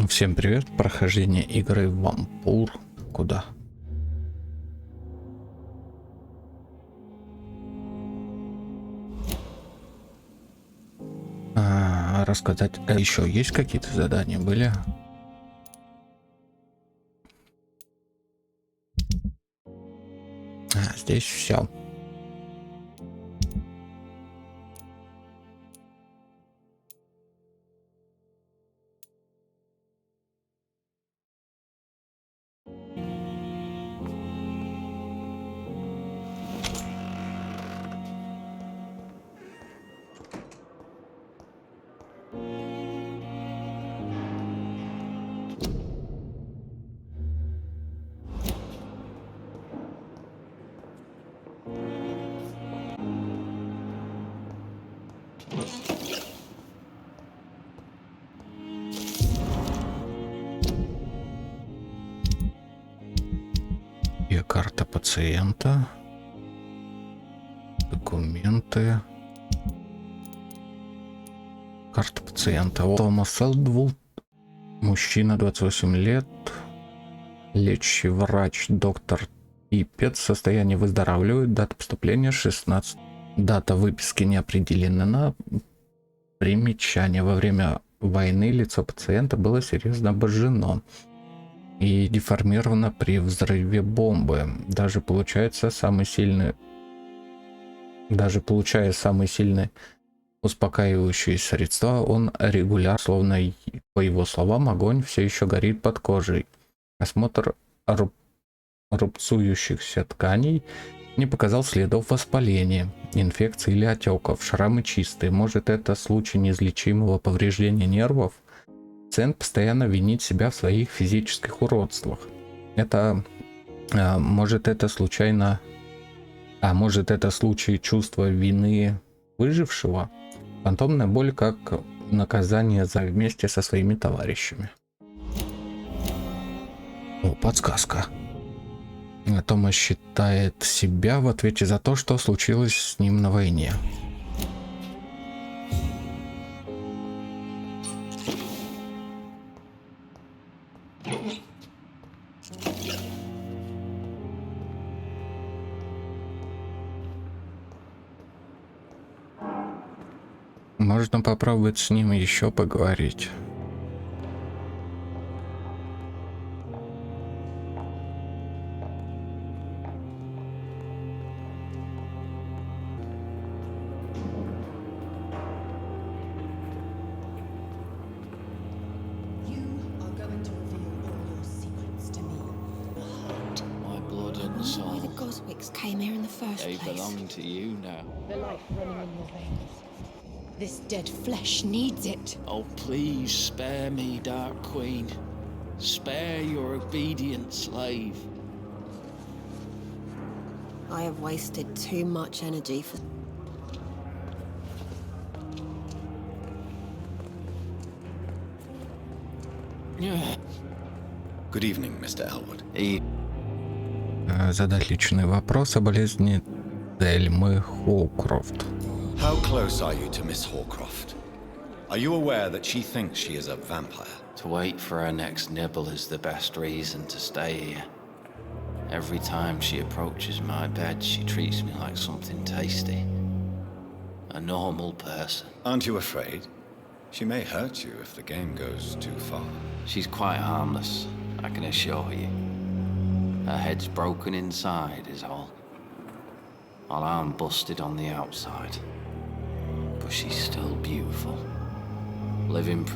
Всем привет, прохождение игры Vampyr. Куда? Рассказать. Еще есть какие-то задания были? Здесь все. И карта пациента, документы, карта пациента. Томас Селдвуд, мужчина, 28 лет, лечащий врач, доктор Пипец, состояние выздоравливает, дата поступления 16, дата выписки не определена. Примечание: во время войны лицо пациента было серьезно обожжено и деформировано при взрыве бомбы. Даже получая самые сильные успокаивающие средства, он регулярно, словно по его словам, огонь все еще горит под кожей. Осмотр рубцующихся тканей не показал следов воспаления, инфекций или отеков. Шрамы чистые. Может, это случай неизлечимого повреждения нервов? Пациент постоянно винит себя в своих физических уродствах. Может это случай чувства вины выжившего? Фантомная боль как наказание за вместе со своими товарищами. Подсказка. Томас считает себя в ответе за то, что случилось с ним на войне. Можно попробовать с ним еще поговорить. This dead flesh needs it. Oh, please spare me, Dark Queen. Spare your obedient slave. I have wasted too much energy for... Good evening, Mr. Elwood. Задать личный вопрос о болезни Дельмы Хоукрофт. How close are you to Miss Hawcroft? Are you aware that she thinks she is a vampire? To wait for her next nibble is the best reason to stay here. Every time she approaches my bed, she treats me like something tasty. A normal person. Aren't you afraid? She may hurt you if the game goes too far. She's quite harmless, I can assure you. Her head's broken inside is all. While I'm busted on the outside. But she's still beautiful. Living...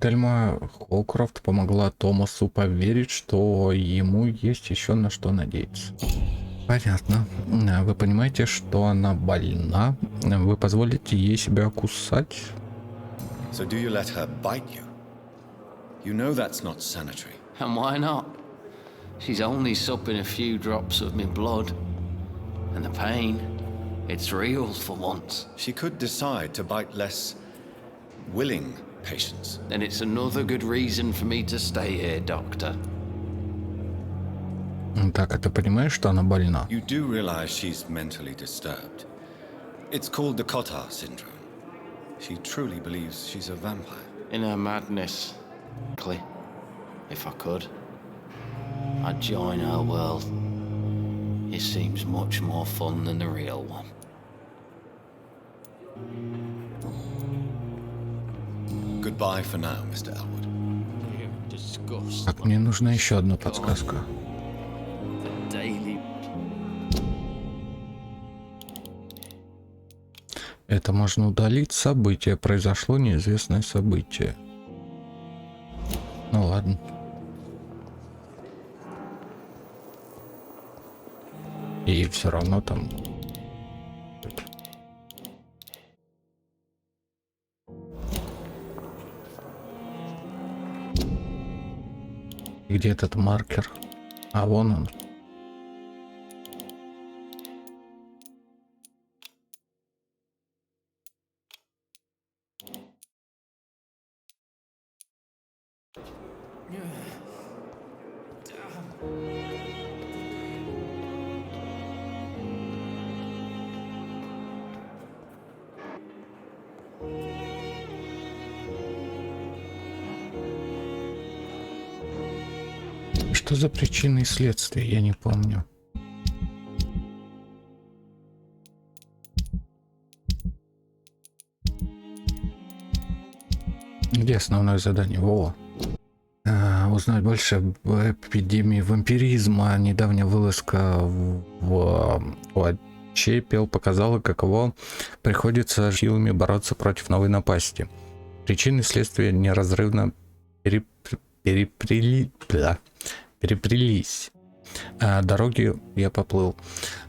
Тельма Хоукрофт помогла Томасу поверить, что ему есть еще на что надеяться. Понятно. Вы понимаете, что она больна? Вы позволите ей себя кусать? So do you let her bite you? You know that's not sanitary. And why not? She's only supping a few drops of me blood. And the pain, it's real for once. She could decide to bite less willing patients. Then it's another good reason for me to stay here, Doctor. Так, а ты понимаешь, что она больна? You do realize she's mentally disturbed. It's called the Cotard syndrome. She truly believes she's a vampire. In her madness, if I could, I'd join her world. It seems much more fun than the real one. Goodbye for now, Mr. Elwood. You disgust. Так, мне нужна еще одна подсказка. The daily. Это можно удалить. Событие. Произошло неизвестное событие. Ну ладно. И все равно там... Где этот маркер? А вон он. Что за причины и следствия, я не помню. Где основное задание? Во. Узнать больше об эпидемии вампиризма. Недавняя вылазка в Чепел показала, каково приходится силами бороться против новой напасти. Причины и следствия неразрывно переплелись. Дороги я поплыл.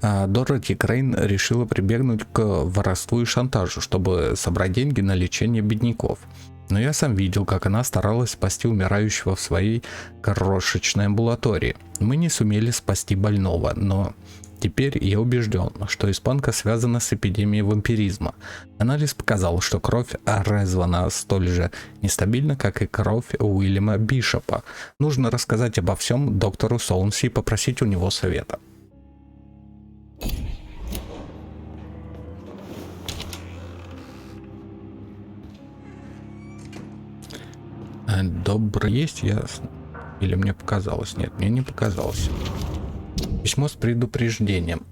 Дороти Крейн решила прибегнуть к воровству и шантажу, чтобы собрать деньги на лечение бедняков. Но я сам видел, как она старалась спасти умирающего в своей крошечной амбулатории. Мы не сумели спасти больного, но теперь я убежден, что испанка связана с эпидемией вампиризма. Анализ показал, что кровь Резвана столь же нестабильна, как и кровь Уильяма Бишопа. Нужно рассказать обо всем доктору Солнси и попросить у него совета. Добрый есть, ясно. Или мне показалось? Нет, мне не показалось. Письмо с предупреждением.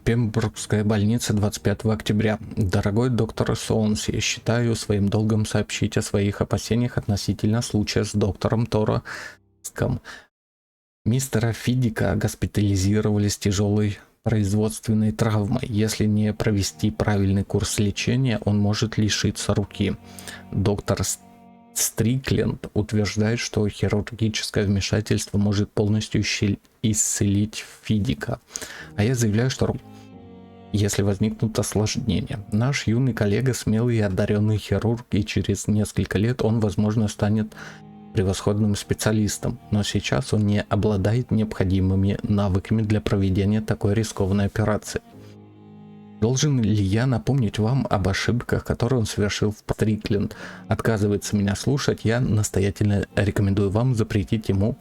Пембрукская больница, 25 октября. Дорогой доктор Солнси, считаю своим долгом сообщить о своих опасениях относительно случая с доктором Торском. Мистера Фидика госпитализировали с тяжелой производственной травмой. Если не провести правильный курс лечения, он может лишиться руки. Доктор Стрикленд утверждает, что хирургическое вмешательство может полностью исцелить Фидика. А я заявляю, что если возникнут осложнения. Наш юный коллега смелый и одаренный хирург, и через несколько лет он, возможно, станет превосходным специалистом, но сейчас он не обладает необходимыми навыками для проведения такой рискованной операции. Должен ли я напомнить вам об ошибках, которые он совершил в Стрикленд? Отказывается меня слушать, я настоятельно рекомендую вам запретить ему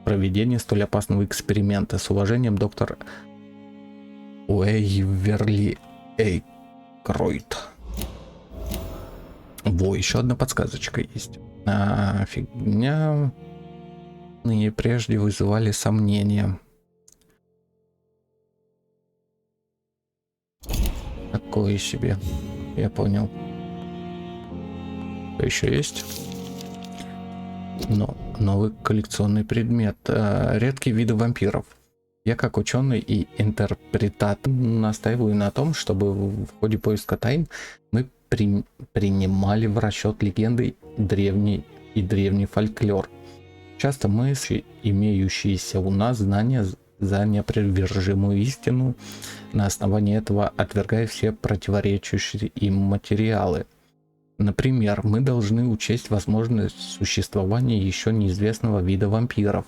проведение столь опасного эксперимента. С уважением, доктор Уэйверли Эйкройд. Во, еще одна подсказочка есть. Фигня. И прежде вызывали сомнения. Такое себе. Я понял. Что еще есть? Но новый коллекционный предмет. Редкие виды вампиров. Я как ученый и интерпретатор настаиваю на том, чтобы в ходе поиска тайн мы принимали в расчет легенды древний фольклор. Часто мы, имеющиеся у нас знания, за неопровержимую истину, на основании этого отвергая все противоречащие им материалы. Например, мы должны учесть возможность существования еще неизвестного вида вампиров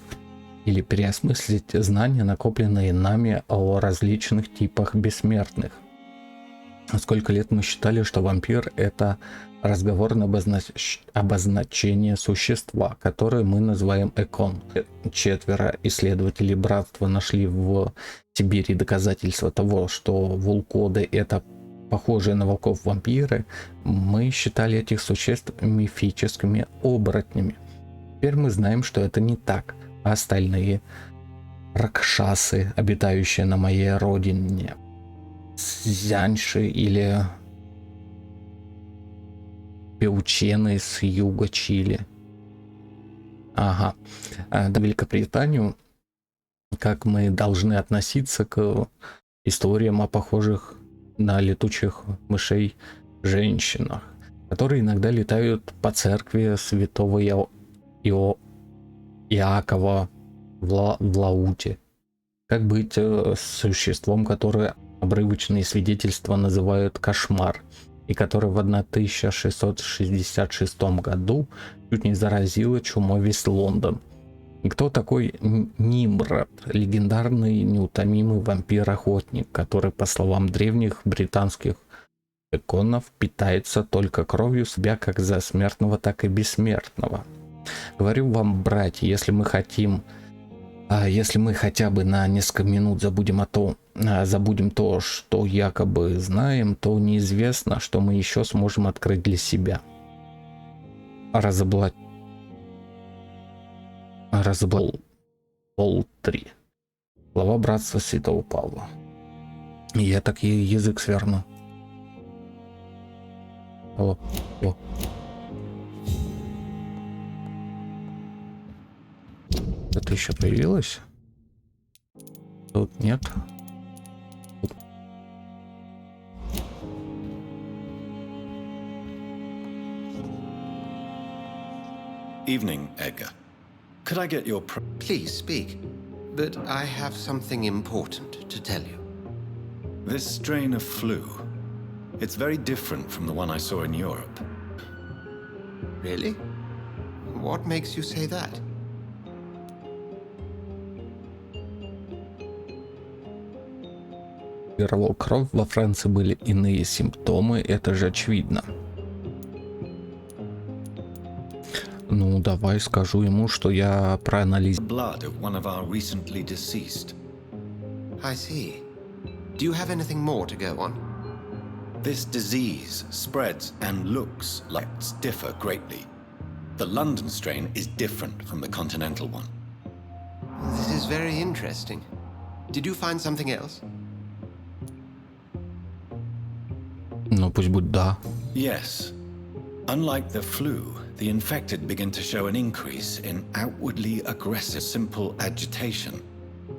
или переосмыслить знания, накопленные нами о различных типах бессмертных. Сколько лет мы считали, что вампир — это разговорное обозначение существа, которое мы называем экон. 4 исследователей братства нашли в Сибири доказательства того, что вулкоды — это похожие на волков вампиры. Мы считали этих существ мифическими оборотнями. Теперь мы знаем, что это не так, а остальные ракшасы, обитающие на моей родине, Цзяньши или паучены с юга Чили. Ага. До Великобританию, как мы должны относиться к историям о похожих на летучих мышей женщинах, которые иногда летают по церкви святого Иакова в Лауте. Как быть с существом, которое обрывочные свидетельства называют кошмар, и которое в 1666 году чуть не заразило чумой весь Лондон? И кто такой Нимрод, легендарный неутомимый вампир-охотник, который, по словам древних британских эконов, питается только кровью себя как за смертного, так и бессмертного? Говорю вам, братья, если мы хотя бы на несколько минут забудем то, что якобы знаем, то неизвестно, что мы еще сможем открыть для себя. Пол 3. Слова братства Святого Павла. Я так и язык сверну. О. Это еще появилось? Тут нет. Evening, Edgar. Could I get your Please speak, but I have something important to tell you. This strain of flu. It's very different from the one I saw in Europe. Really? What makes you say that? Кровь во Франции были иные симптомы, это же очевидно. Ну, давай скажу ему, что я проанализировал. Blood of one of our recently deceased. I see. Do you have anything more to go on? This disease spreads and looks like it's differ greatly. The London strain is different from the continental one. This is very interesting. Did you find something else? Ну, пусть будет да. Yes. Unlike the flu, the infected begin to show an increase in outwardly aggressive simple agitation.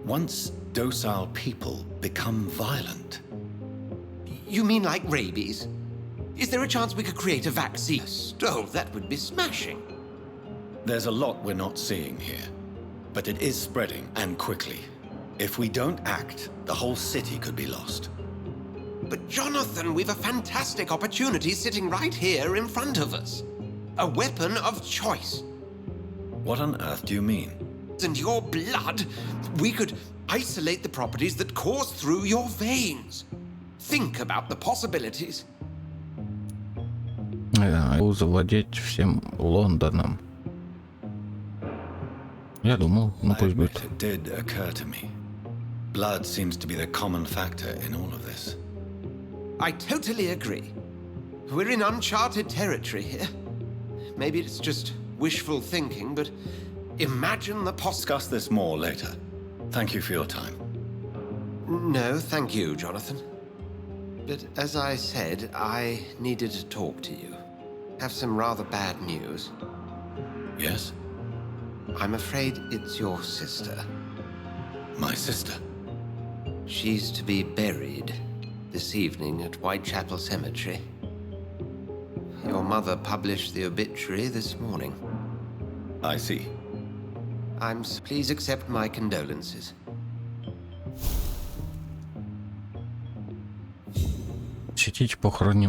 Once docile people become violent. You mean like rabies? Is there a chance we could create a vaccine? Oh, that would be smashing. There's a lot we're not seeing here, but it is spreading and quickly. If we don't act, the whole city could be lost. But Jonathan, we've a fantastic opportunity sitting right here in front of us. A weapon of choice. What on earth do you mean? And your blood, we could isolate the properties that course through your veins. Think about the possibilities. Завладеть всем Лондоном. Я думал, ну пусть будет. It did occur to me. Blood seems to be the common factor in all of this. I totally agree. We're in uncharted territory here. Maybe it's just wishful thinking, but imagine the Discuss this more later. Thank you for your time. No, thank you, Jonathan. But as I said, I needed to talk to you. Have some rather bad news. Yes? I'm afraid it's your sister. My sister? She's to be buried this evening at Whitechapel Cemetery. Your mother published the obituary this morning. I see. Please accept my condolences. Посетить похороны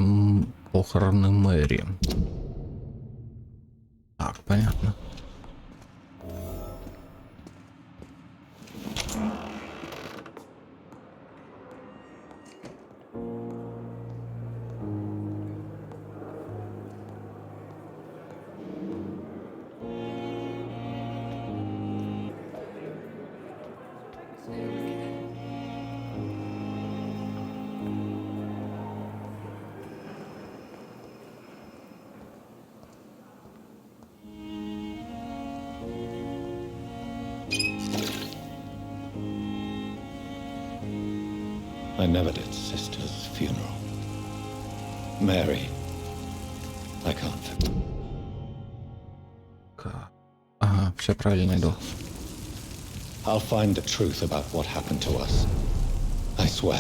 Мэри. Так, понятно. I never did sister's funeral. Mary, I can't. Ага, все правильно иду. I'll find the truth about what happened to us. I swear.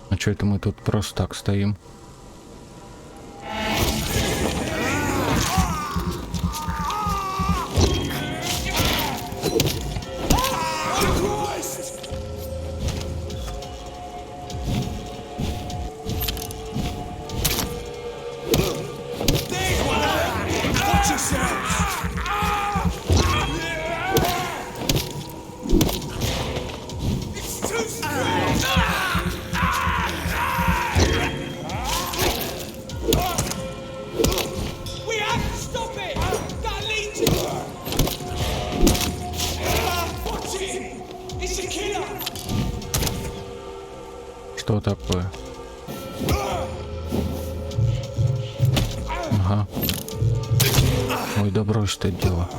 А что это мы тут просто так стоим? Что такое? Ага. Ой, да брось ты это дело.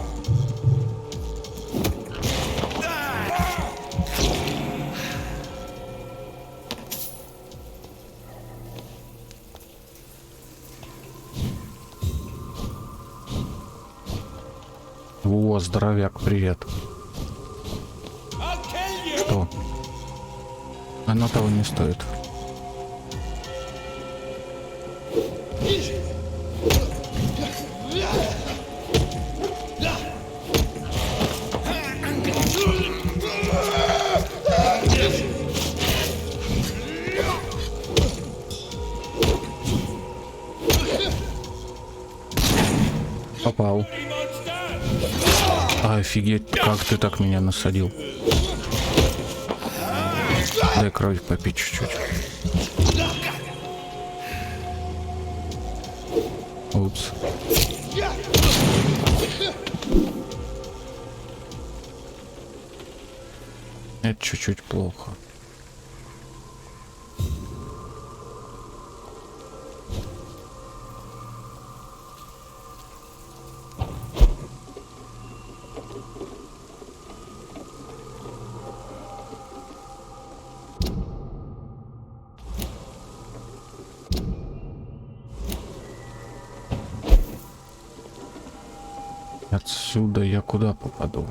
О, здоровяк, привет. Что? Оно того не стоит. Попал. Офигеть, как ты так меня насадил. Дай кровь попить чуть-чуть. Упс. Это чуть-чуть плохо. Отсюда я куда попаду?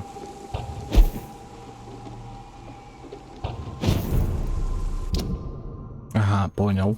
Ага, понял.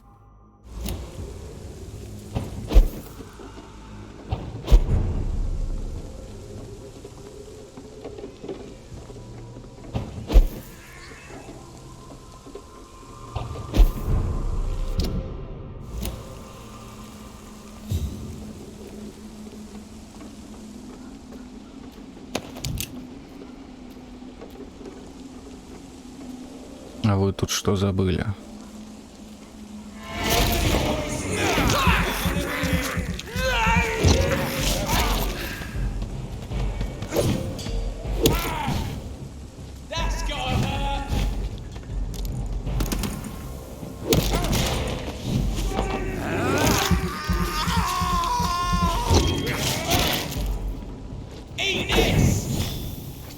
А вы тут что забыли?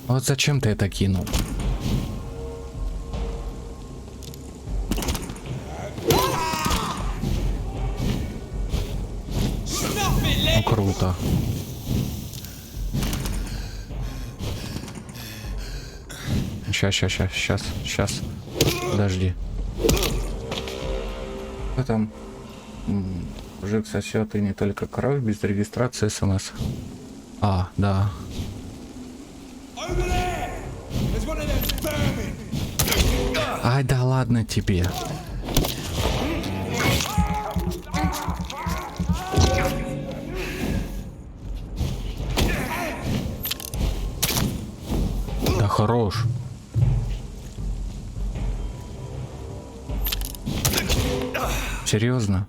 Вот зачем ты это кинул? Ну, круто. Сейчас. Подожди. Что там? Мужик сосет и не только кровь, без регистрации СМС. А, да. Ай, да ладно тебе. хорош. Серьезно?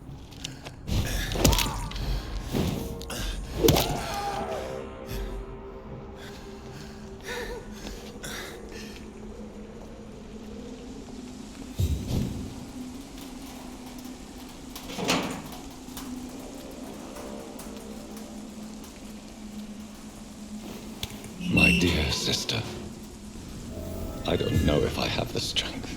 My dear sister, I don't know if I have the strength.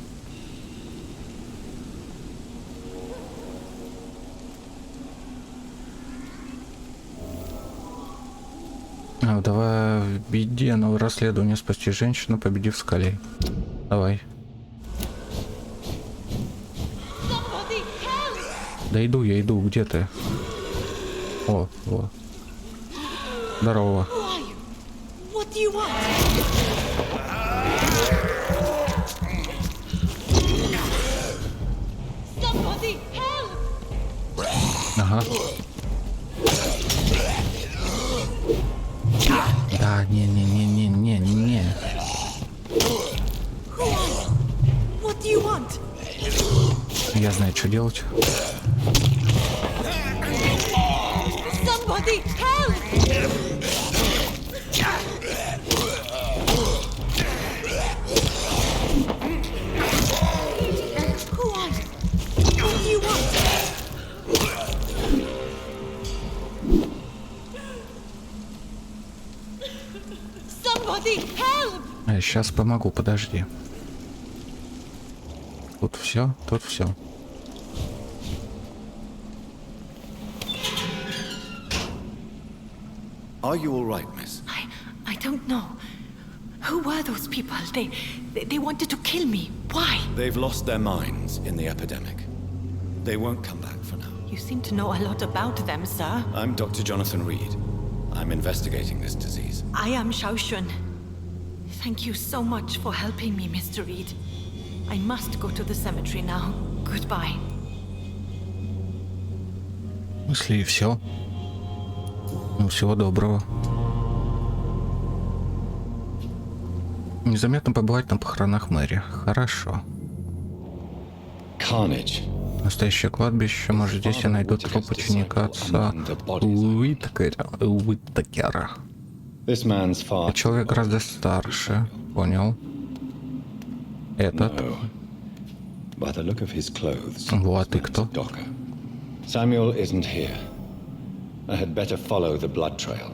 Давай в беде, новое расследование, спасти женщину, победив скалей. Давай. Somebody help! Да иду, я иду, где ты? О, вот. Здорово. Who are you? What do you want? Somebody help! Ага. Да, не. Who are you? What do you want? Я знаю, что делать. Somebody help! Who are you? What do you want? Somebody help! Сейчас помогу, подожди. Тут все, тут все. Are you all right, miss? I don't know. Who were those people? They wanted to kill me. Why? They've lost their minds in the epidemic. They won't come back for now. You seem to know a lot about them, sir. I'm Dr. Jonathan Reed. I'm investigating this disease. I am Xiaoxun. Thank you so much for helping me, Mr. Reed. I must go to the cemetery now. Goodbye. В смысле, и все. Ну, всего доброго. Незаметно побывать на похоронах мэри. Хорошо. Carnage. Настоящее кладбище. Может, здесь я найду труп ученика отца Уиттакера. This man's far. Человек гораздо старше. Понял. Этот. No. By the look of his clothes. Вот и кто? Docker. Samuel isn't here. I had better follow the blood trail.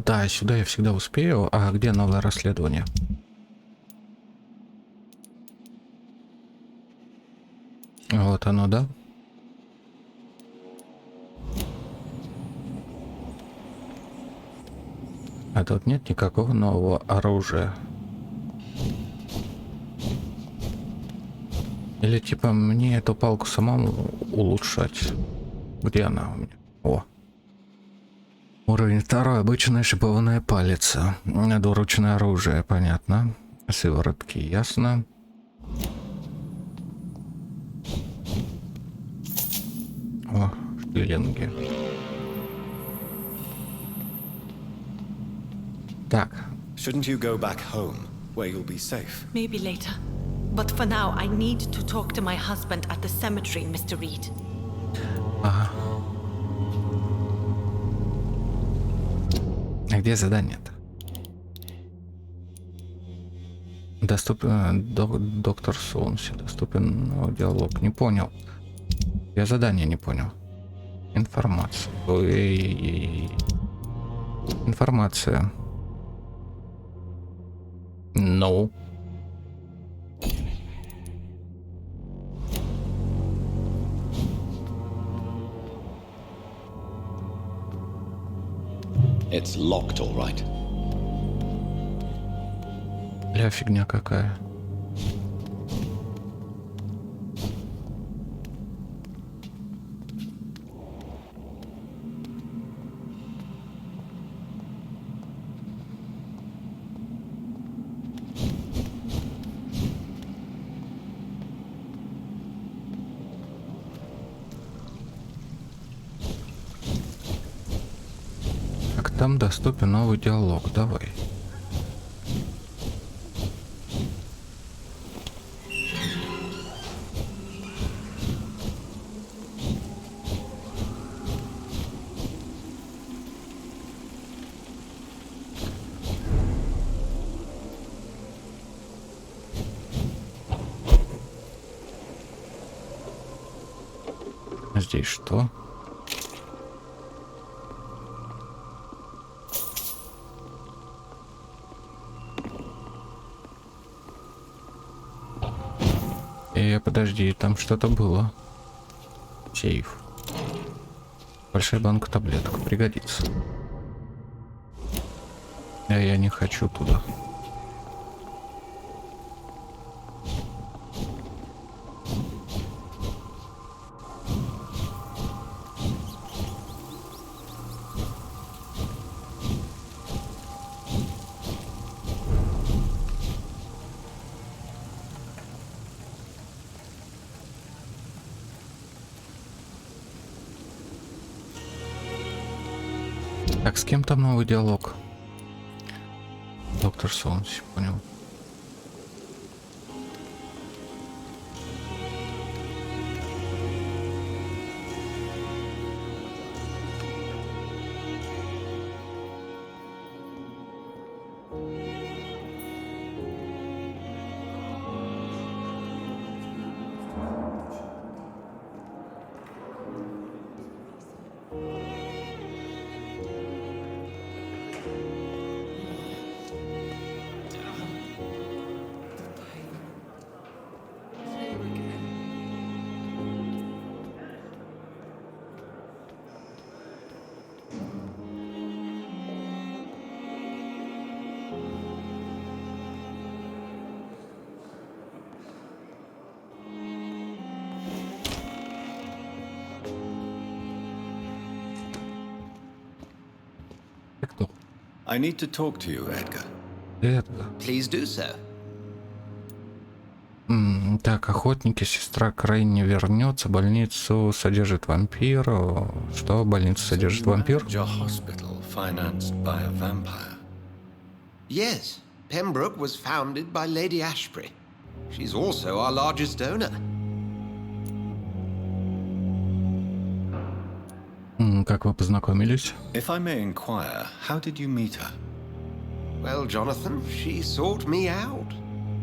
Да, сюда я всегда успею. А где новое расследование? Вот оно, да? А тут нет никакого нового оружия. Или типа мне эту палку самому улучшать? Где она у меня? О. Уровень 2. Обычная шипованная палица. Двуручное оружие, понятно. Сыворотки, ясно. О, шлинги. Так. Shouldn't you go back home, where you'll be safe? Maybe later. But for now, I need to talk to my husband at the cemetery, Mr. Reed. Ага. А где задание-то? Доступен доктор Солнце. Доступен диалог. Не понял. Я задание не понял. Информация. Информация. No. It's locked, all right. Бля, фигня какая. Там доступен новый диалог. Давай. здесь что? Подожди, там что-то было. Сейф. Большая банка таблеток. Пригодится. Я не хочу туда. Так, с кем там новый диалог? Доктор Солнце, понял. Кто? I need to talk to you, Edgar. Это. Please do so. Так, охотники, сестра Крейн не вернется, больницу содержит вампир. Что больницу содержит вампир? Your hospital financed by a vampire. Yes, Pembroke was founded by Lady Ashbury. She's also our largest donor. Как вы познакомились? If I may inquire, how did you meet her? Well, Jonathan, she sought me out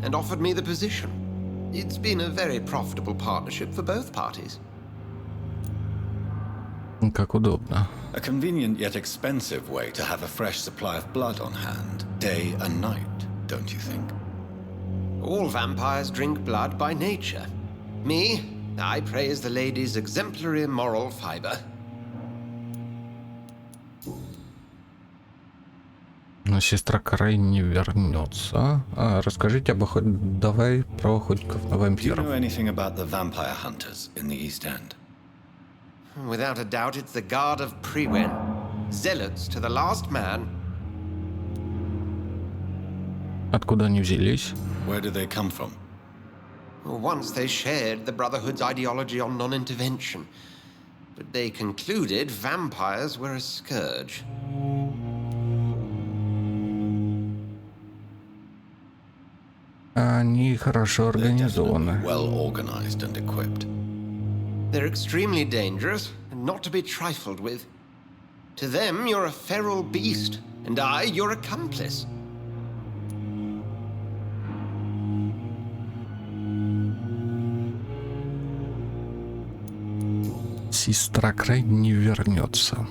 and offered me the position. It's been a very profitable partnership for both parties. Как удобно. A convenient yet expensive way to have a fresh supply of blood on hand, day and night, don't you think? All vampires drink blood by nature. Me, I praise the lady's exemplary moral fiber. Но сестра Крейн не вернется. Расскажите об давай про охотников на Do you вампиров. know anything about the vampire hunters in the East End? Without a doubt, it's the Guard of Prewen. Zealots to the last man. Откуда они взялись? Where do they come from? Once they shared the Brotherhood's ideology on non-intervention, but they concluded vampires were a scourge. Они хорошо They're definitely организованы. well organized and equipped. They're extremely dangerous and not to be trifled with. To them, you're a feral beast, and I, your accomplice. Сестра Крейн не вернется.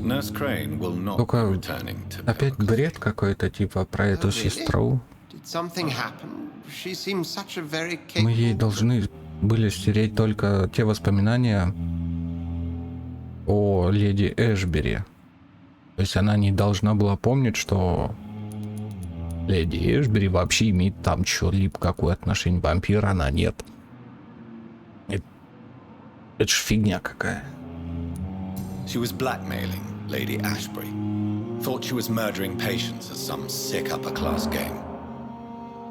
Nurse Crane will not be Только returning to опять Pembroke. бред какой-то типа про эту Really? сестру. Did something happen? She seems such a very Мы ей capable... должны были стереть только те воспоминания о леди Эшбери. То есть она не должна была помнить, что леди Эшбери вообще имеет там что-либо, какое отношение вампира, она нет. Это ж фигня какая. She was blackmailing Lady Ashbury. Thought she was murdering patients as some sick upper-class game.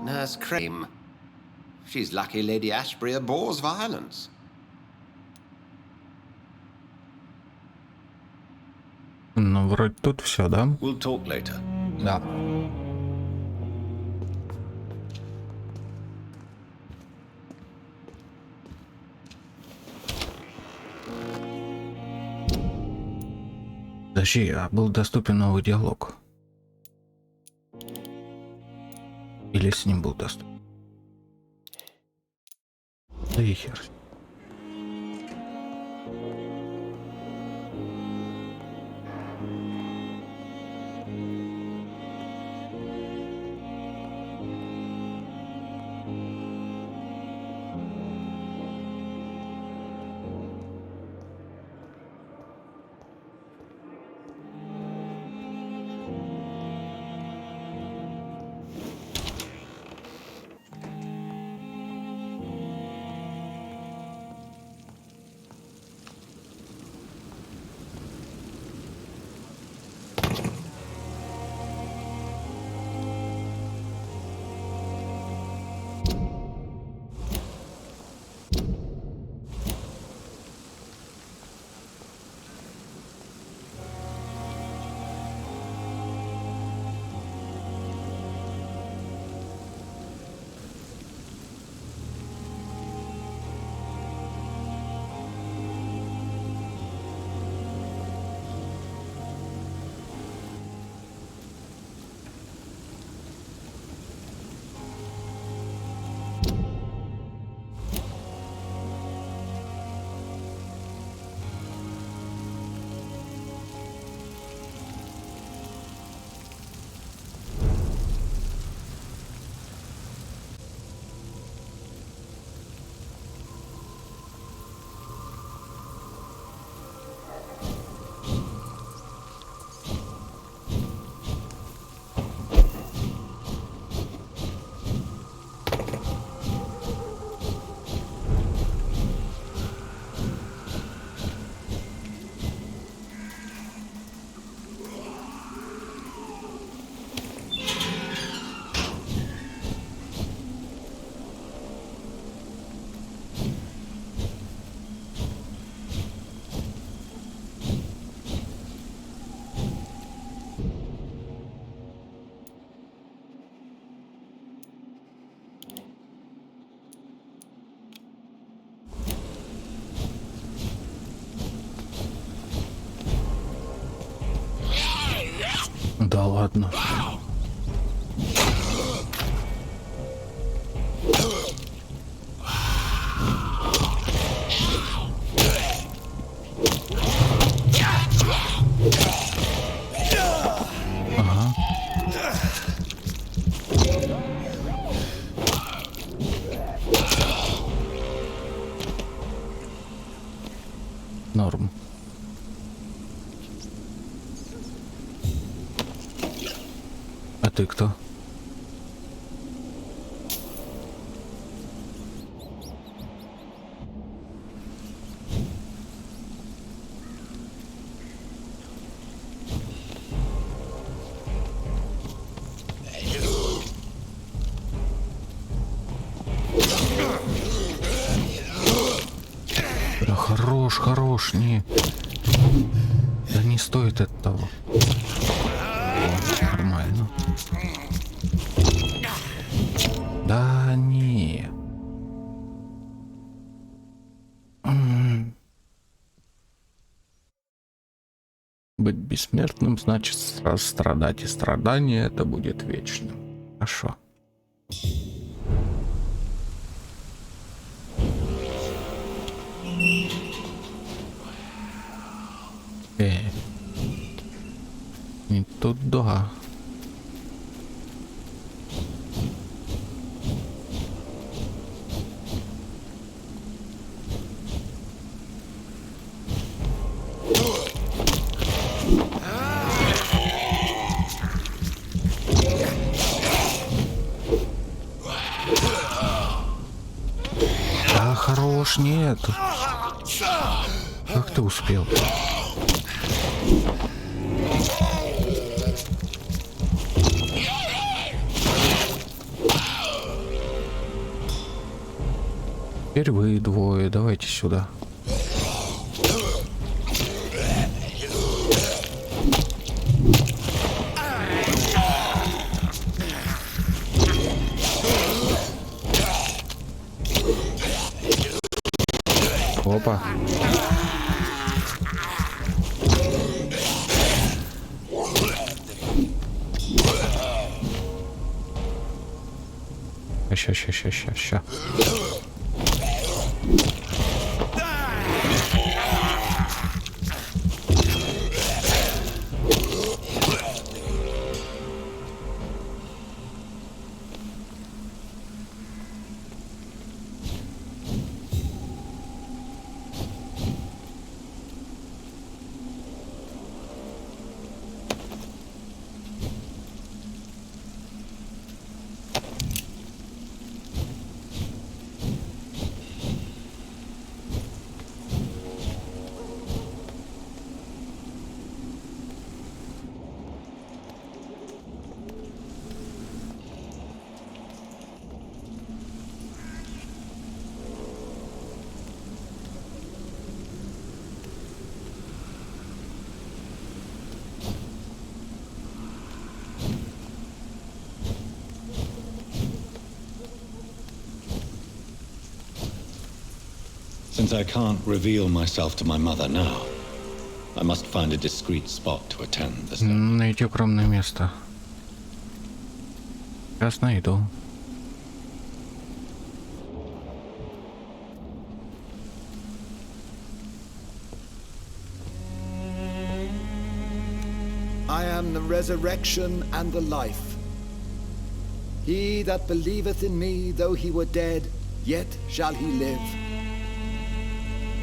Nurse Crane. She's lucky Lady Ashbury abhors violence. Ну, вроде тут все, да? We'll talk later. Да. Подожди, а был доступен новый диалог? Или с ним был доступен? Да и хер. Да ладно. Ага. Норм. А ты кто? Да хорош, не. Да не стоит этого. О, нормально. Да не. Быть бессмертным значит страдать, и страдание это будет вечным. Хорошо. Не туда. Да хорош, нет. Как ты успел? Теперь вы двое, давайте сюда. Опа. Ща. Since I can't reveal myself to my mother now, I must find a discreet spot to attend the ceremony. Найти укромное место. Сейчас найду. I am the resurrection and the life. He that believeth in me, though he were dead, yet shall he live.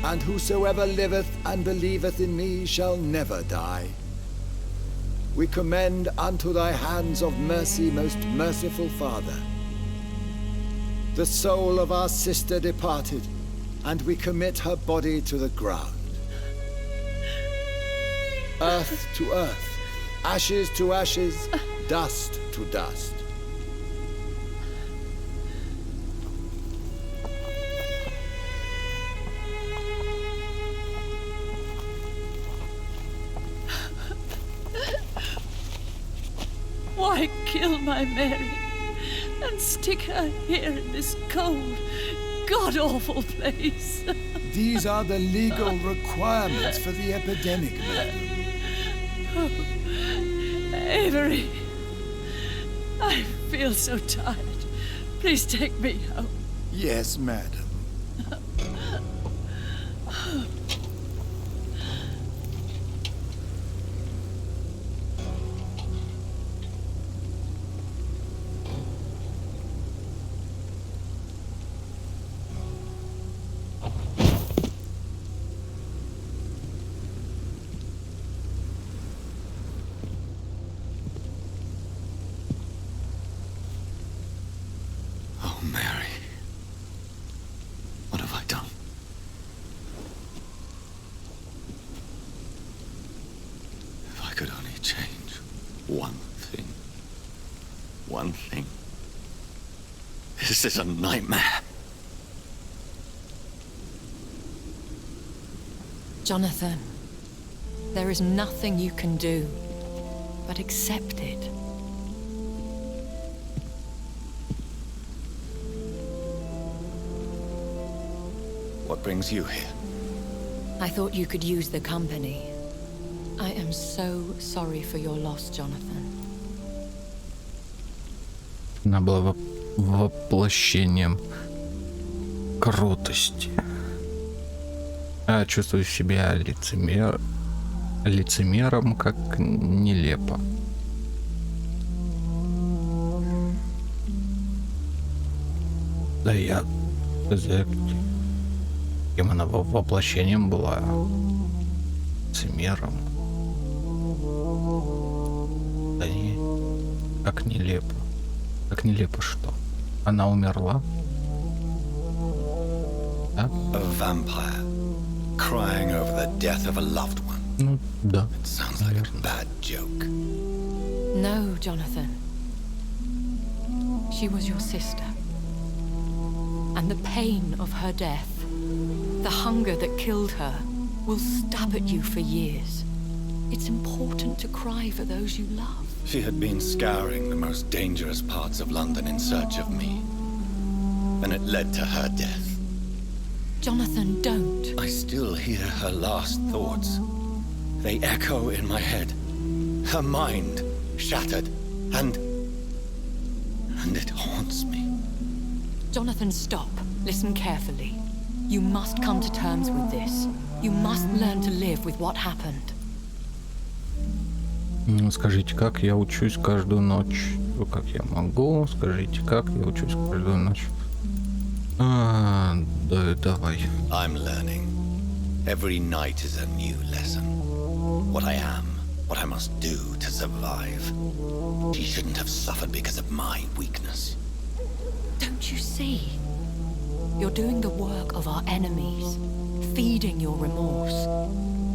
And whosoever liveth and believeth in me shall never die. We commend unto thy hands of mercy, most merciful Father, the soul of our sister departed, and we commit her body to the ground. Earth to earth, ashes to ashes, dust to dust. Why kill my Mary and stick her here in this cold, god-awful place? These are the legal requirements for the epidemic, madam. Avery, I feel so tired. Please take me home. Yes, madam. Oh, Mary. What have I done? If I could only change one thing. One thing. This is a nightmare. Jonathan, there is nothing you can do but accept it. What brings you here? I thought you could use the company. I am so sorry for your loss, Jonathan. Она была воплощением крутости. Я чувствую себя лицемером, как нелепо. Да я... Кем она воплощением была? Лицемером. Да не... Как нелепо. Как нелепо что? Она умерла? Да? A vampire crying over the death of a loved one. Ну, да. It sounds like a bad joke. No, Jonathan. She was your sister. And the pain of her death, the hunger that killed her, will stab at you for years. It's important to cry for those you love. She had been scouring the most dangerous parts of London in search of me. And it led to her death. Jonathan, don't. I still hear her last thoughts. They echo in my head. Her mind shattered, and it haunts me. Jonathan, stop. Listen carefully. You must come to terms with this. You must learn to live with what happened. Скажите, как я учусь каждую ночь? Как я могу? Скажите, как я учусь каждую ночь? Да, давай. I'm learning. Every night is a new lesson. What I am, what I must do to survive. She shouldn't have suffered because of my weakness. Don't you see? You're doing the work of our enemies, feeding your remorse.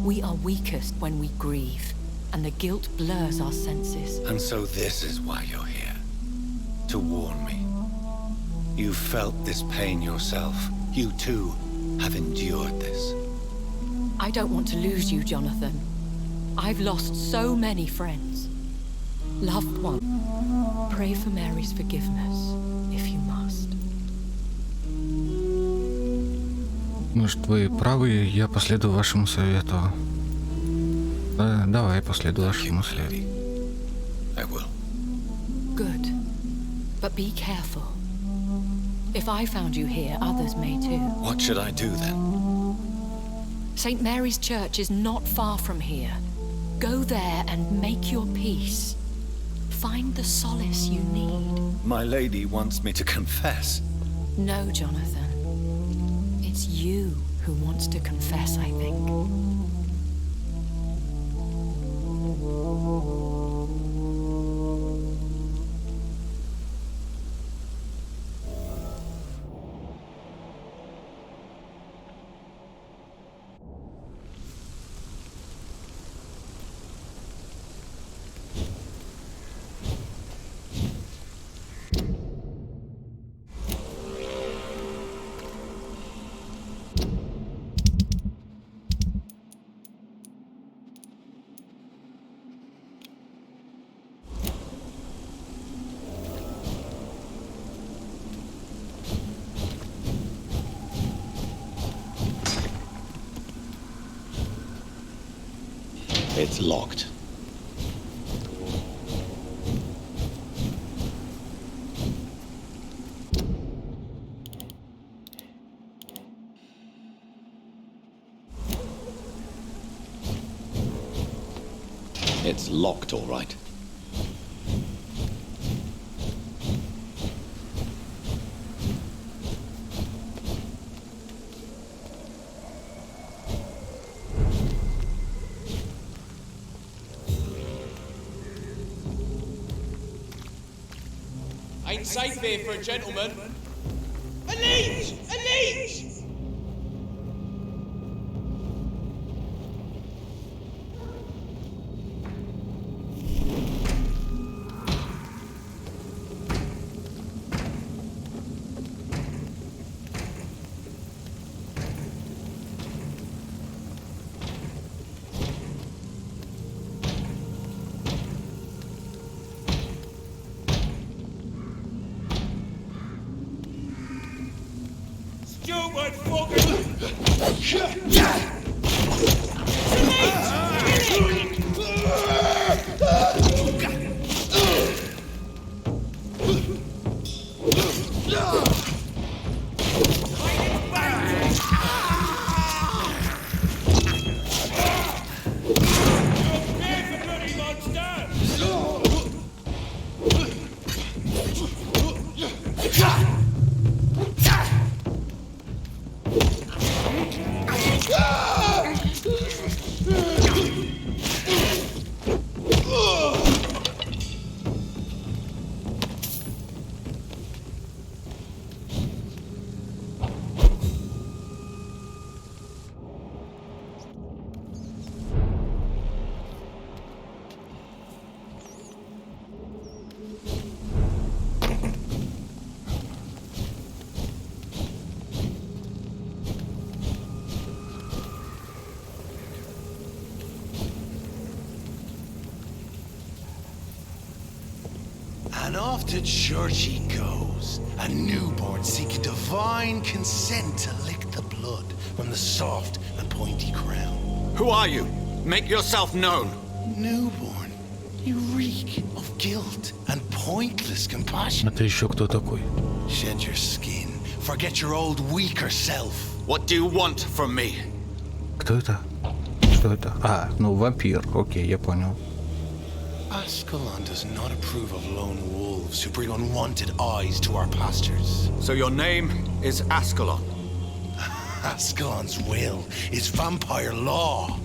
We are weakest when we grieve, and the guilt blurs our senses. And so this is why you're here. To warn me. You felt this pain yourself. You too have endured this. I don't want to lose you, Jonathan. I've lost so many friends. Loved ones. Pray for Mary's forgiveness, if you must. Может, вы правы, я последую вашему совету. Да, давай последую вашему совету. I will. Good. But be careful. If I found you here, others may too. What should I do then? St. Mary's Church is not far from here. Go there and make your peace. Find the solace you need. My lady wants me to confess. No, Jonathan. It's you who wants to confess, I think. It's locked. It's locked, all right. Ain't safe here for a gentleman. A leech! A leech! Stupid And off to church he goes, a newborn seeking divine consent to lick the blood from the soft and pointy crown. Who are you? Make yourself known. Newborn, you reek of guilt and pointless compassion. Это еще кто такой? Shed your skin, forget your old weaker self. What do you want from me? Кто это? Что это? А, ну вампир. Окей, я понял. Ascalon does not approve of lone wolves who bring unwanted eyes to our pastures. So your name is Ascalon. Ascalon's will is vampire law.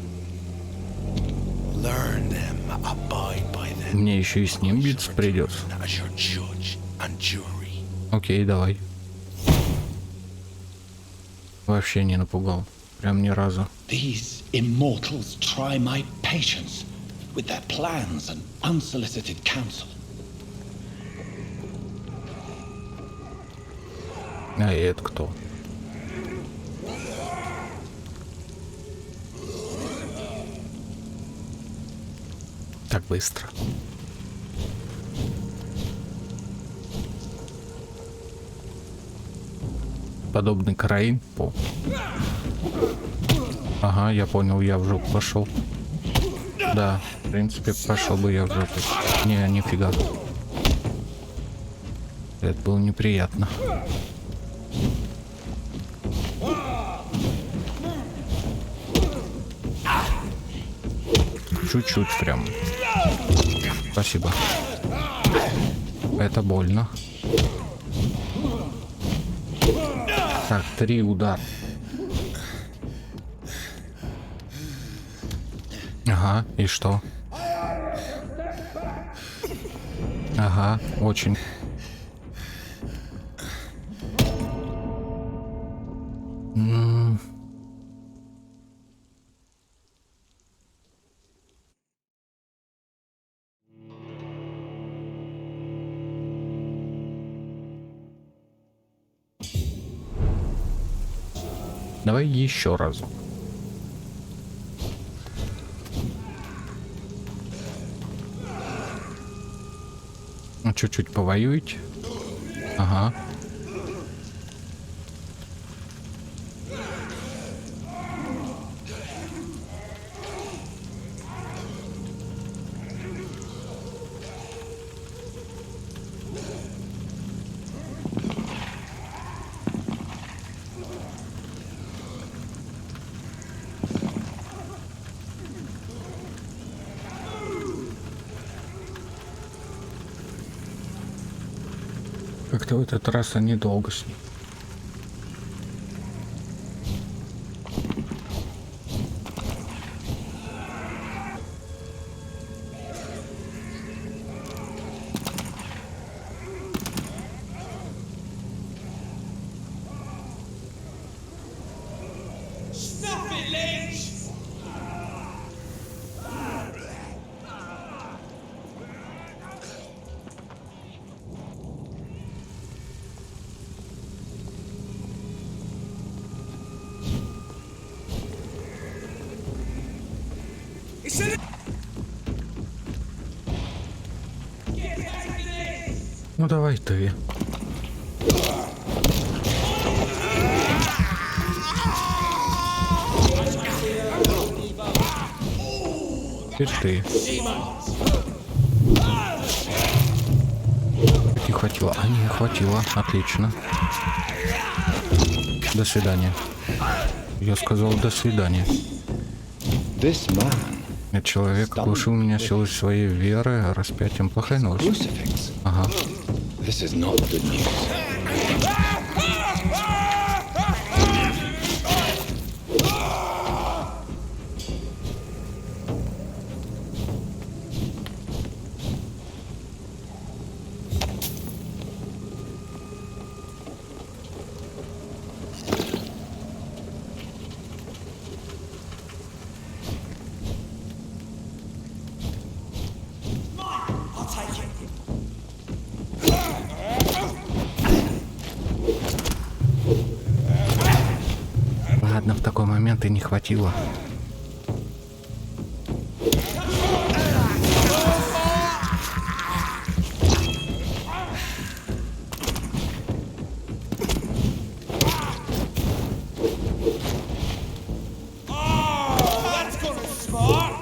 Learn them, abide by them. Мне еще и с ним биться придется. As your judge and jury. Окей, давай. Вообще не напугал. Прям ни разу. These immortals try my patience with their plans and unsolicited counsel. А это кто? Так быстро. Подобный караин. Ага, я понял, я в жопу пошел. Да, в принципе, пошел бы я в жопу. Не, нифига. Это было неприятно. Чуть-чуть прям. Спасибо. Это больно. Так, 3 удара. Ага, и что? Ага, очень. Давай еще раз. Чуть-чуть повоюете. Ага. Как-то в этот раз они долго с ним. Stuff it, Lynch! It's in it! Get back to this! Ну давай ты. Теперь ты. Не хватило. А, не хватило. Отлично. До свидания. Я сказал до свидания. This man, Этот человек оглушил меня силой своей веры, а распятием плохая новость. crucifix. Ага. This is not good news. I'll take it. Ладно, в такой момент и не хватило. Oh, that's gonna smart.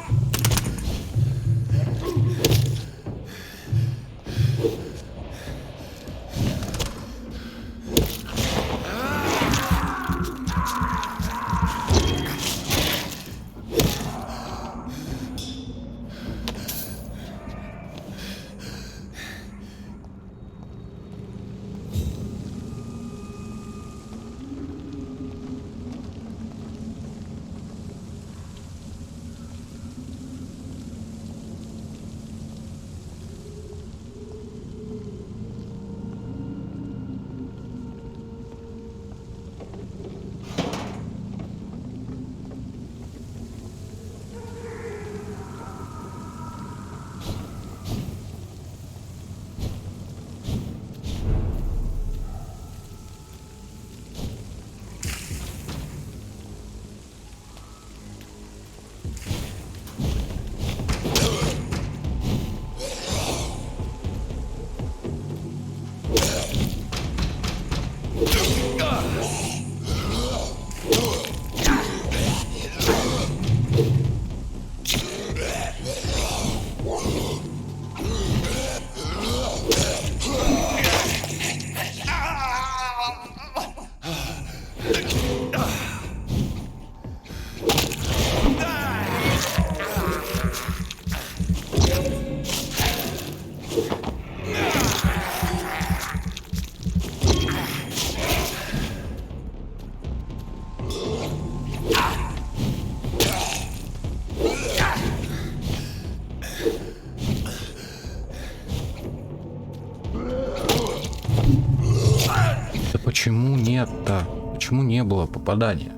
Да почему нет-то? Почему не было попадания?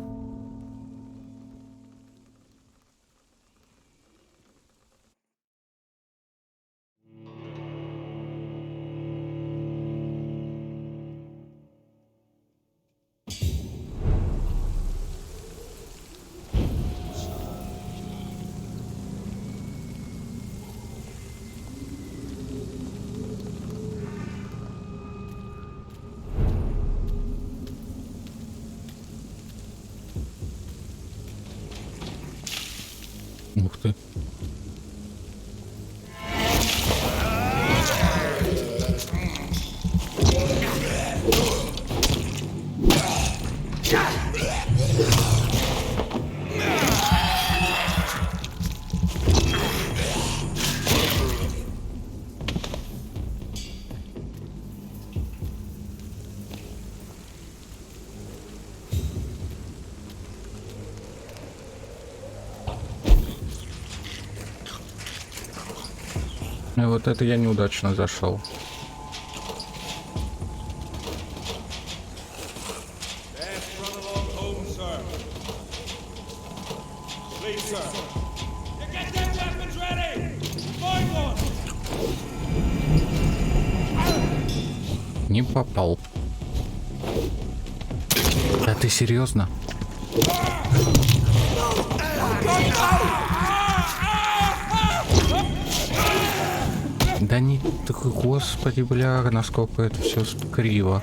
И вот это я неудачно зашел. Не попал. Да ты серьезно? Да не, такой, господи, бля, насколько это все криво.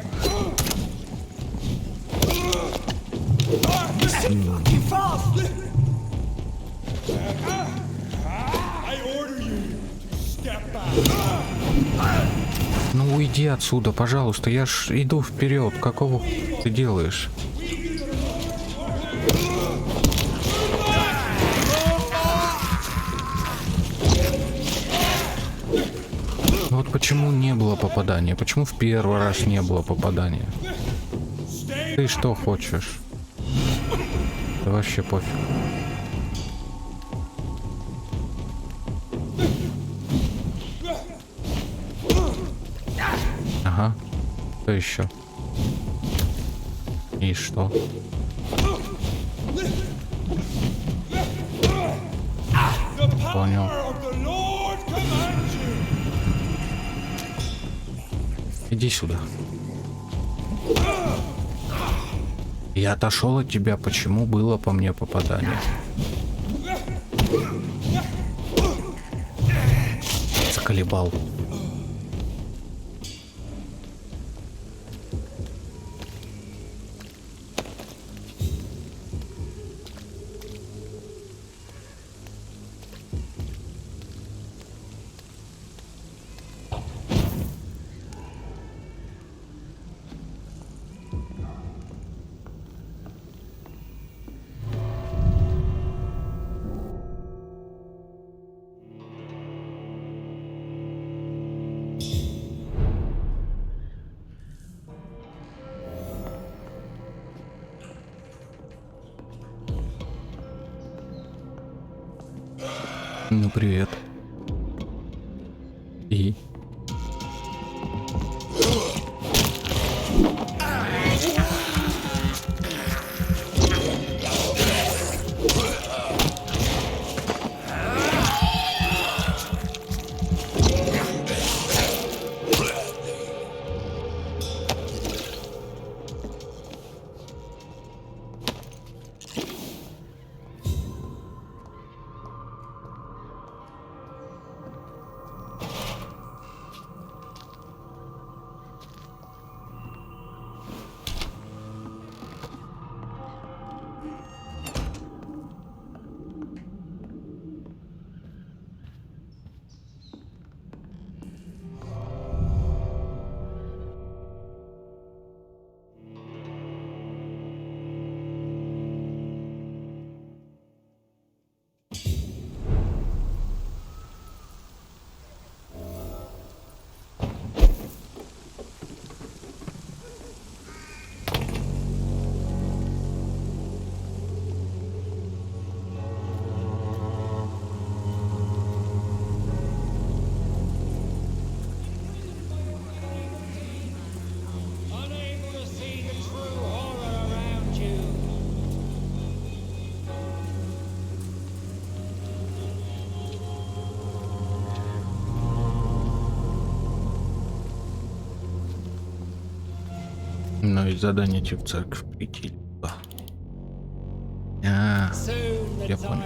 Ну уйди отсюда, пожалуйста, я ж иду вперед. Какого ты делаешь? Вот почему не было попадания? Почему в первый раз не было попадания? Ты что хочешь? Да вообще пофиг. Ага. Что еще? И что? Понял. Иди сюда. Я отошел от тебя, почему было по мне попадание? Заколебал. Ну привет. И? Ну и задание идти в церковь прийти. Я понял.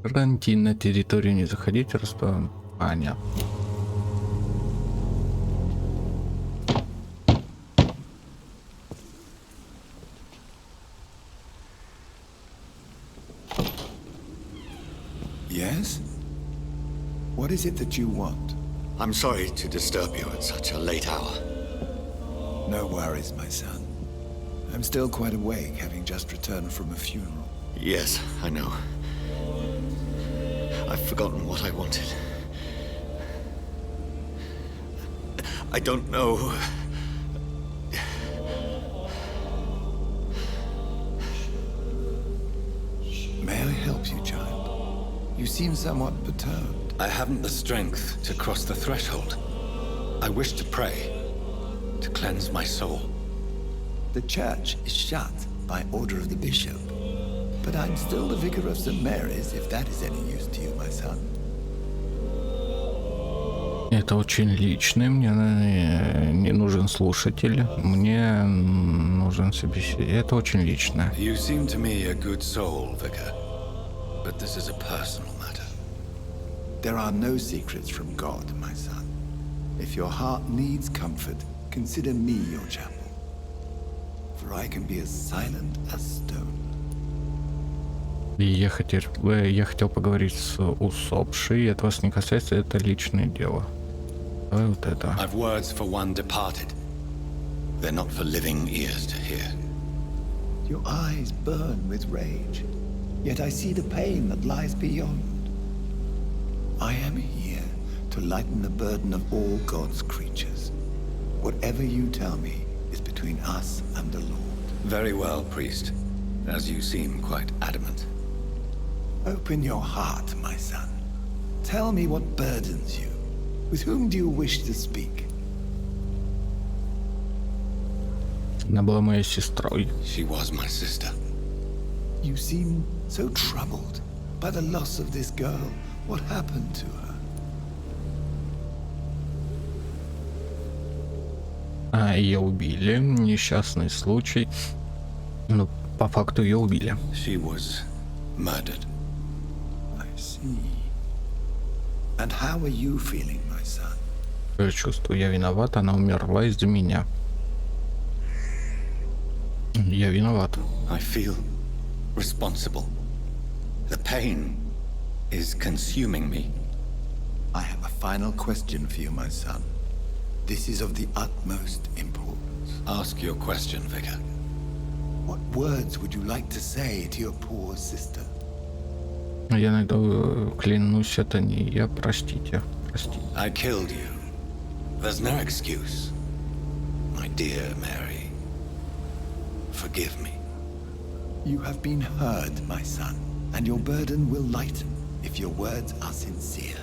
Карантин на территорию не заходите, понятно. Yes? What is it that you want? I'm sorry to disturb you at such a late hour. No worries, my son. I'm still quite awake, having just returned from a funeral. Yes, I know. I've forgotten what I wanted. I don't know. May I help you, child? You seem somewhat perturbed. I haven't the strength to cross the threshold. I wish to pray, to cleanse my soul. The church is shut by order of the bishop. But I'm still the vicar of St. Mary's, if that is any use to you, my son. Это очень личное, мне не нужен слушатель, мне нужен собеседник. Это очень личное. You seem to me a good soul, vicar. But this is a personal matter. There are no secrets from God, my son. If your heart needs comfort, consider me your chapel. For I can be as silent as stone. И я хотел поговорить с усопшей, это вас не касается, это личное дело. Давай вот это. I've words for one departed. They're not for living ears to hear. Your eyes burn with rage, yet I see the pain that lies beyond. I am here to lighten the burden of all God's creatures. Whatever you tell me is between us and the Lord. Very well, priest, as you seem quite adamant. Open your heart, my son. Tell me what burdens you. With whom do you wish to speak? Она была моей сестрой. She was my sister. You seem so troubled by the loss of this girl. What happened to her? Ее убили. Несчастный случай. Ну, по факту ее убили. She was murdered. I see. And how are you feeling, my son? Я чувствую, я виноват, она умерла из-за меня. Я виноват. I feel responsible. The pain is consuming me. I have a final question for you, my son. This is of the utmost importance. Ask your question, vicar. What words would you like to say to your poor sister? Я найду, клянусь, это не я, простите. I killed you. There's no excuse. My dear Mary, forgive me. You have been heard, my son, and your burden will lighten if your words are sincere.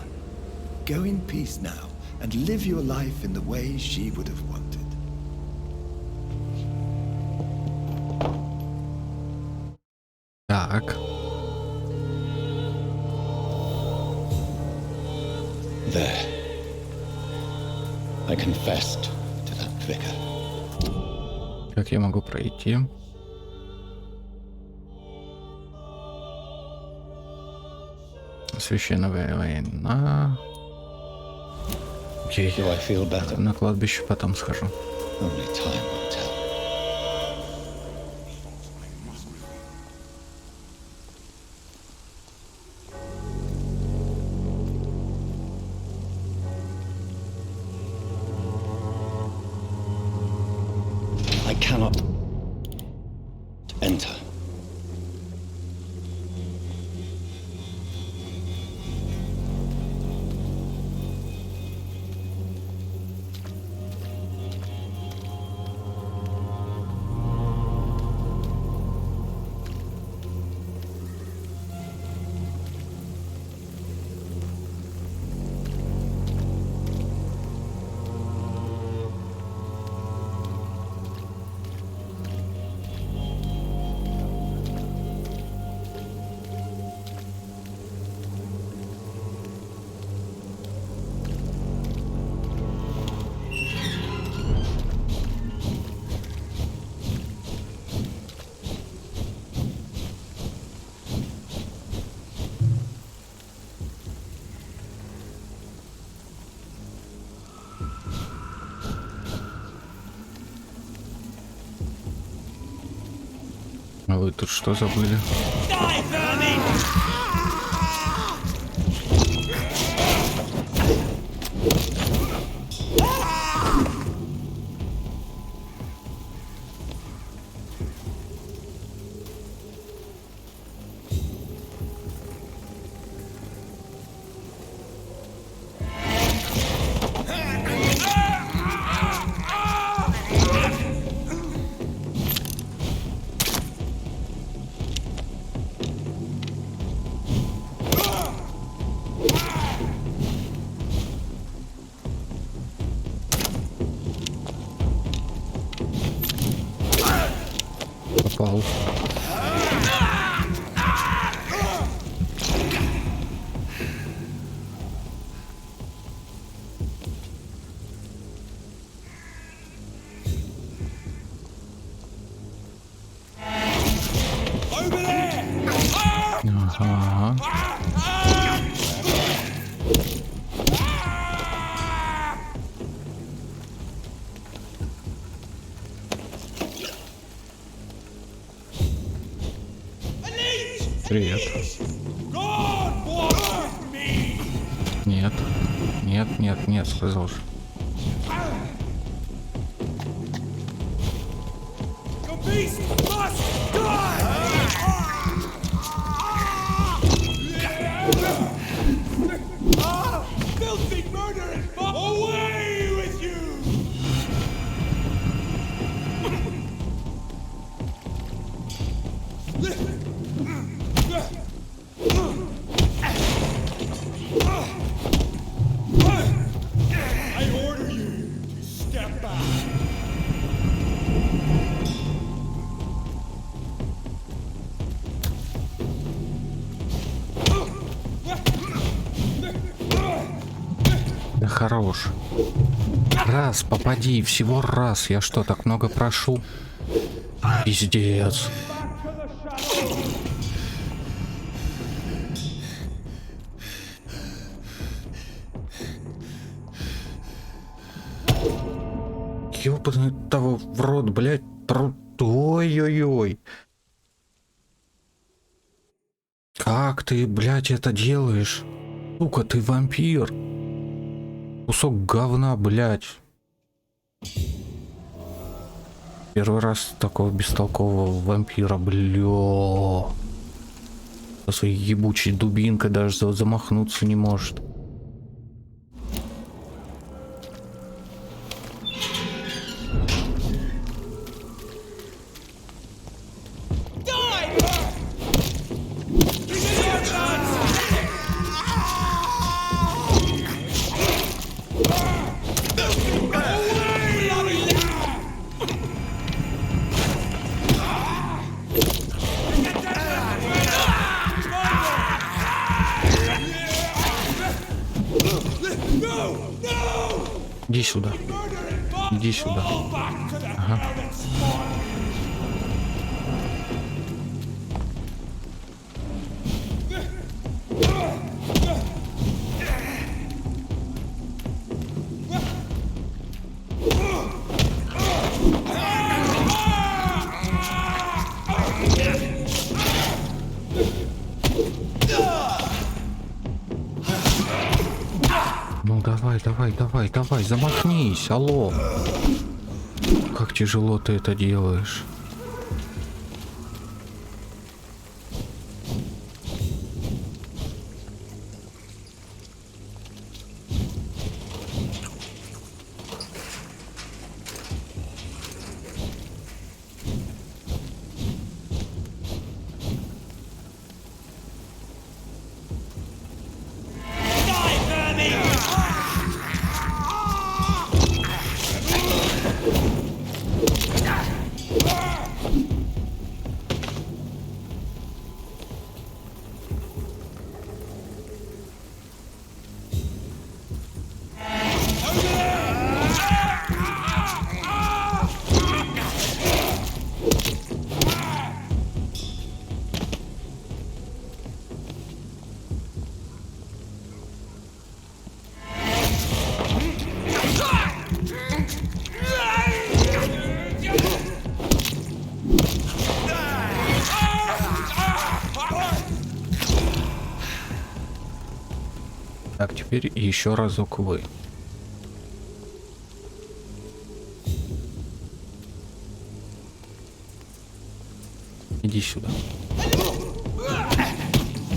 Go in peace now, and live your life in the way she would have wanted. Так. There. I confessed to that vicar. Как я могу пройти? Священная война. Окей. Do I feel better? На кладбище потом схожу. Only time will tell. I cannot enter. А вы тут что забыли? Попал. Ага. Привет. Нет. Нет, нет, нет, сказал же. Да хорош. Раз, попади, всего раз. Я что, так много прошу? Пиздец. Ёбаный того в рот, блядь. Ой-ой-ой. Как ты, блядь, это делаешь? Сука, ты вампир. Кусок говна, блядь. Первый раз такого бестолкового вампира, бля. Со своей ебучей дубинкой даже замахнуться не может. Иди сюда. Иди сюда. Ага. Ну давай, давай, давай, давай, замахнись, алло. Как тяжело ты это делаешь. Теперь еще разок вы. Иди сюда.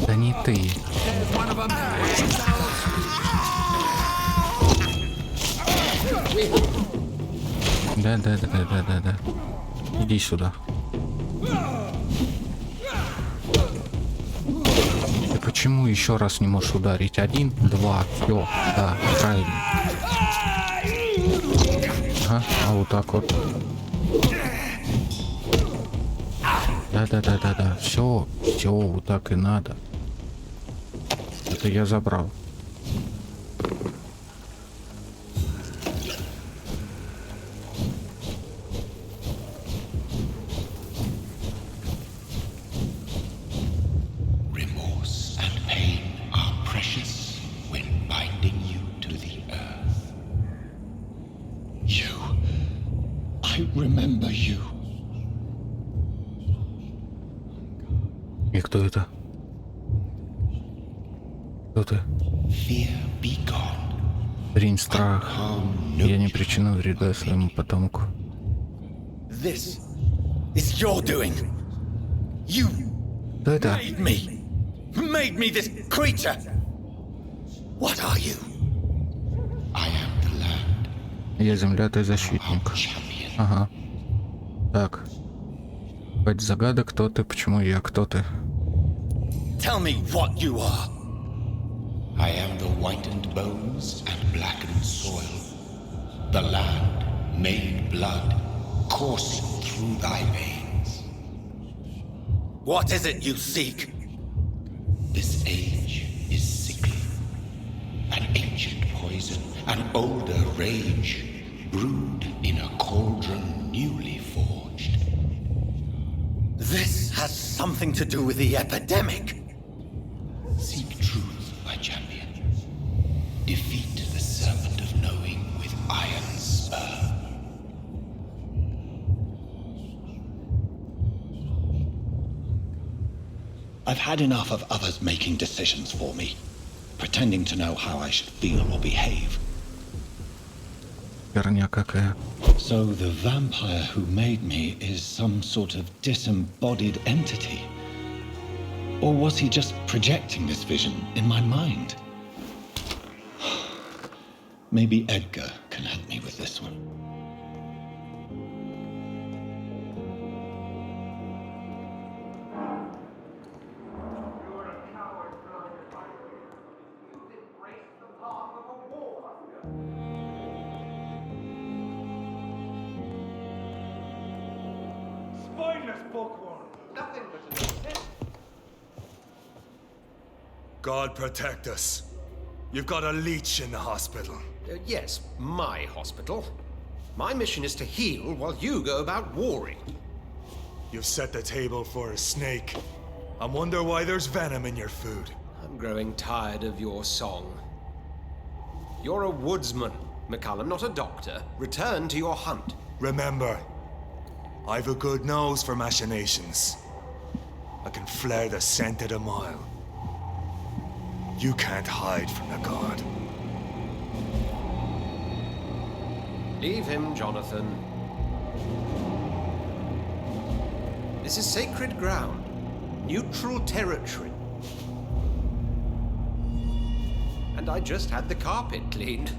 Да не ты. Да. Иди сюда. Ты почему еще раз не можешь ударить? 1, 2, все. Да, правильно. Ага, а вот так вот. Да. Все, вот так и надо. Это я забрал. Remorse and pain are precious when binding you to the earth. You. I remember you. И кто это? Кто ты? Принц страх. Я не причиню вреда своему потомку. This is your doing. You Кто это? made me this creature. What are you? I am the land. Я земля, ты защитник. Ага. Так. Хватит загадок, кто ты, почему я, кто ты? Tell me what you are. I am the whitened bones and blackened soil. The land made blood coursing through thy veins. What is it you seek? This age is sickly. An ancient poison, an older rage, brewed in a cauldron newly forged. This has something to do with the epidemic. Seek truth, my champion. Defeat the serpent of knowing with iron spur. I've had enough of others making decisions for me, pretending to know how I should feel or behave. Херня какая. So the vampire who made me is some sort of disembodied entity? Or was he just projecting this vision in my mind? Maybe Edgar can help me with this one. God protect us. You've got a leech in the hospital. Yes, my hospital. My mission is to heal while you go about warring. You've set the table for a snake. I wonder why there's venom in your food. I'm growing tired of your song. You're a woodsman, McCallum, not a doctor. Return to your hunt. Remember, I've a good nose for machinations. I can flare the scent at a mile. You can't hide from the god. Leave him, Jonathan. This is sacred ground. Neutral territory. And I just had the carpet cleaned.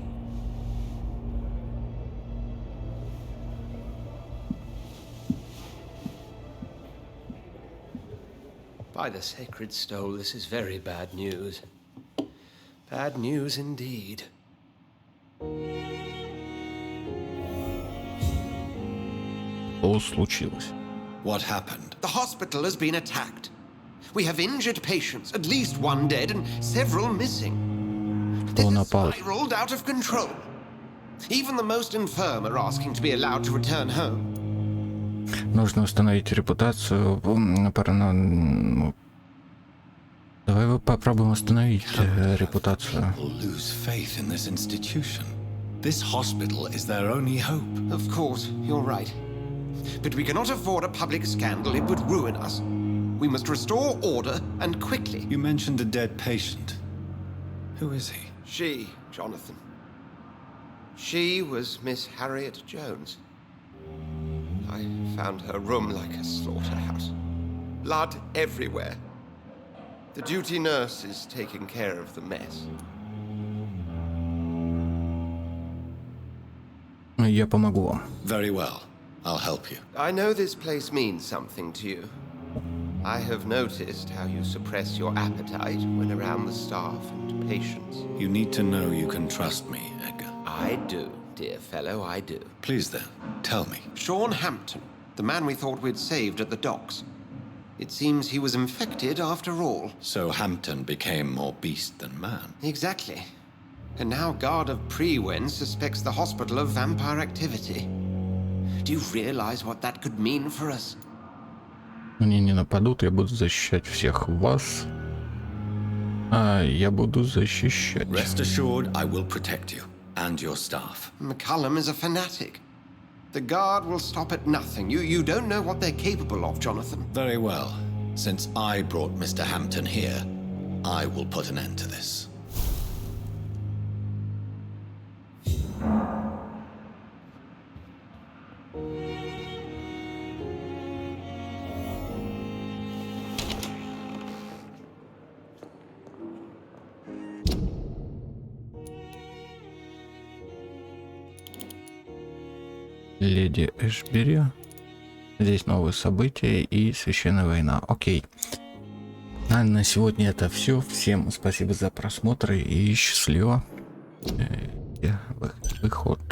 By the sacred stole, this is very bad news. Bad news indeed. Что случилось? What happened? The hospital has been attacked. We have injured patients, at least one dead and several missing. This has spiraled out of control. Even the most infirm are asking to be allowed to return home. Нужно установить репутацию. Давай попробуем установить репутацию. Lose faith in this institution. This hospital is their only hope. Of course, you're right. But we cannot afford a public scandal. It would ruin us. We must restore order, and quickly. You mentioned a dead patient. Who is he? She, Jonathan. She was Miss Harriet Jones. I found her room like a slaughterhouse. Blood everywhere. The duty nurse is taking care of the mess. Я помогу вам. Very well. I'll help you. I know this place means something to you. I have noticed how you suppress your appetite when around the staff and patients. You need to know you can trust me, Edgar. I do, dear fellow, I do. Please then, tell me. Sean Hampton, the man we thought we'd saved at the docks. It seems he was infected after all. So Hampton became more beast than man. Exactly. And now Guard of Prewen suspects the hospital of vampire activity. Do you realize what that could mean for us? Они не нападут, я буду защищать всех вас. А я буду защищать. Rest assured, I will protect you and your staff. McCullum is a fanatic. The Guard will stop at nothing. You don't know what they're capable of, Jonathan. Very well. Since I brought Mr. Hampton here, I will put an end to this. Леди Эшбери. Здесь новые события и священная война. Окей. А на сегодня это все. Всем спасибо за просмотр и счастливо. Выход.